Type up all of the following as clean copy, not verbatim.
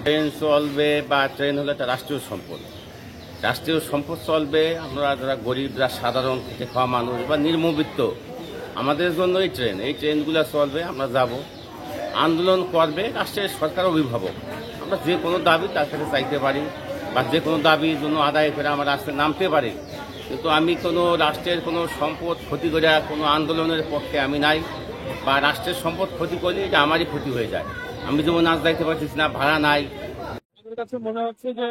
Train চলবে বা train হলো একটা রাষ্ট্রীয় সম্পদ। রাষ্ট্রীয় সম্পদ চলবে, আমরা যারা গরিব, যারা সাধারণ খেটে খাওয়া মানুষ বা নির্মবিত্ত, আমাদের জন্য এই ট্রেনগুলো চলবে, আমরা যাব। আন্দোলন করবে রাষ্ট্রের সরকার অভিভাবক। আমরা যে কোনো দাবি তার কাছে চাইতে পারি বা যে কোনো দাবির জন্য আদায় করে আমরা রাস্তায় নামতে পারি, কিন্তু আমি কোনো রাষ্ট্রের কোনো সম্পদ ক্ষতি করে কোনো আন্দোলনের পক্ষে আমি নাই, বা রাষ্ট্রের সম্পদ ক্ষতি করলে এটা আমারই ক্ষতি হয়ে যায়। আমি যেমন আজ যাইতে পারতেছি না, ভাড়া নাই। আমার কাছে মনে হচ্ছে যে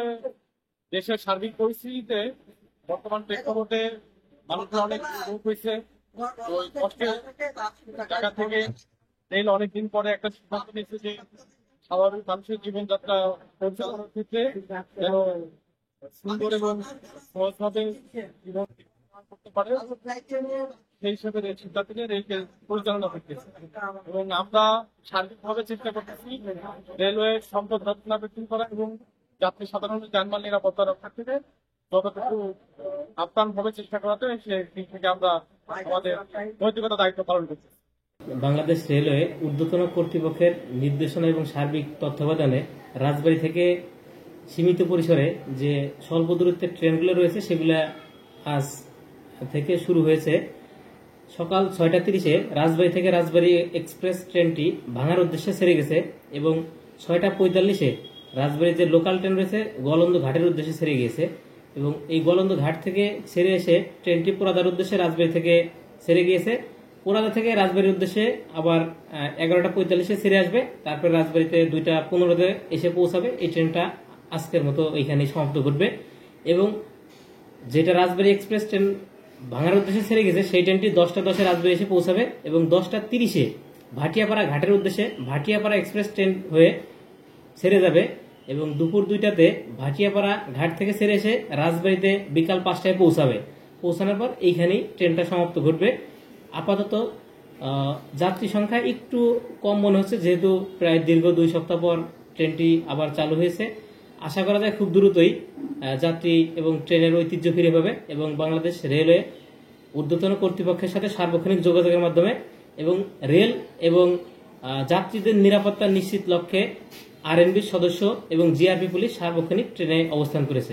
দেশের সার্বিক পরিস্থিতিতে বর্তমান প্রেক্ষাপটে মানুষের অনেক রোগ হয়েছে। তো ওই কষ্টের জায়গা থেকে রেল অনেকদিন পরে একটা সিদ্ধান্ত নিয়েছে যে স্বাভাবিক মানুষের জীবনযাত্রা পরিচালনার ক্ষেত্রে যেন সুন্দর এবং সহজভাবে জীবন করতে পারে, সেই হিসেবে সিদ্ধান্ত নিয়ে রেলকে পরিচালনা করতেছে। এবং আমরা সার্বিকভাবে চেষ্টা করতেছি রেলওয়ে সম্পদ রক্ষণাবেক্ষণ করা এবং যাত্রী সাধারণের যানবাহন নিরাপত্তা রক্ষার থেকে যতটুকু আপ্রাণভাবে চেষ্টা করাতে সেই দিক থেকে আমরা আমাদের নৈতিকতা দায়িত্ব পালন করছি। বাংলাদেশ রেলওয়ে ঊর্ধ্বতন কর্তৃপক্ষের নির্দেশনা এবং সার্বিক তত্ত্বাবধানে রাজবাড়ী থেকে সীমিত পরিসরে যে স্বল্প দূরত্বের ট্রেনগুলো রয়েছে সেগুলো আজ থেকে শুরু হয়েছে। সকাল 6:30-এ রাজবাড়ী থেকে রাজবাড়ী এক্সপ্রেস ট্রেনটি ভাঙার উদ্দেশ্যে ছেড়ে গেছে এবং 6:45-এ রাজবাড়ীর যে লোকাল ট্রেন রয়েছে গলন্দ ঘাটের উদ্দেশ্যে ছেড়ে গিয়েছে এবং এই গলন্দ ঘাট থেকে ছেড়ে এসে ট্রেনটি পোড়াদার উদ্দেশ্যে রাজবাড়ী থেকে ছেড়ে গিয়েছে। পোড়াদা থেকে রাজবাড়ির উদ্দেশ্যে আবার 11:45-এ ছেড়ে আসবে, তারপর রাজবাড়িতে 2:15-তে এসে পৌঁছাবে। এই ট্রেনটা আজকের মতো এইখানে সমাপ্ত ঘটবে এবং যেটা রাজবাড়ী এক্সপ্রেস ট্রেন ভাঙার উদ্দেশ্যে ছেড়ে গেছে সেই ট্রেনটি 10:10-এ রাজবাড়ী এসে পৌঁছাবে এবং 10:30-এ ভাটিয়াপাড়া ঘাটের উদ্দেশ্যে ভাটিয়াপাড়া এক্সপ্রেস ট্রেন হয়ে ছেড়ে যাবে এবং দুপুর 2টাতে ভাটিয়াপাড়া ঘাট থেকে ছেড়ে এসে রাজবাড়িতে বিকাল 5টায় পৌঁছাবে। পৌঁছানোর পর এইখানেই ট্রেনটা সমাপ্ত ঘটবে। আপাতত যাত্রী সংখ্যা একটু কম মনে হচ্ছে, যেহেতু প্রায় দীর্ঘ 2 সপ্তাহ পর ট্রেনটি আবার চালু হয়েছে। আশা করা যায় খুব দ্রুতই যাত্রী এবং ট্রেনের ঐতিহ্য ফিরে পাবে এবং বাংলাদেশ রেলওয়ে ঊর্ধ্বতন কর্তৃপক্ষের সাথে সার্বক্ষণিক যোগাযোগের মাধ্যমে এবং রেল এবং যাত্রীদের নিরাপত্তা নিশ্চিত লক্ষ্যে আরএনবির সদস্য এবং জিআরপি পুলিশ সার্বক্ষণিক ট্রেনে অবস্থান করেছে।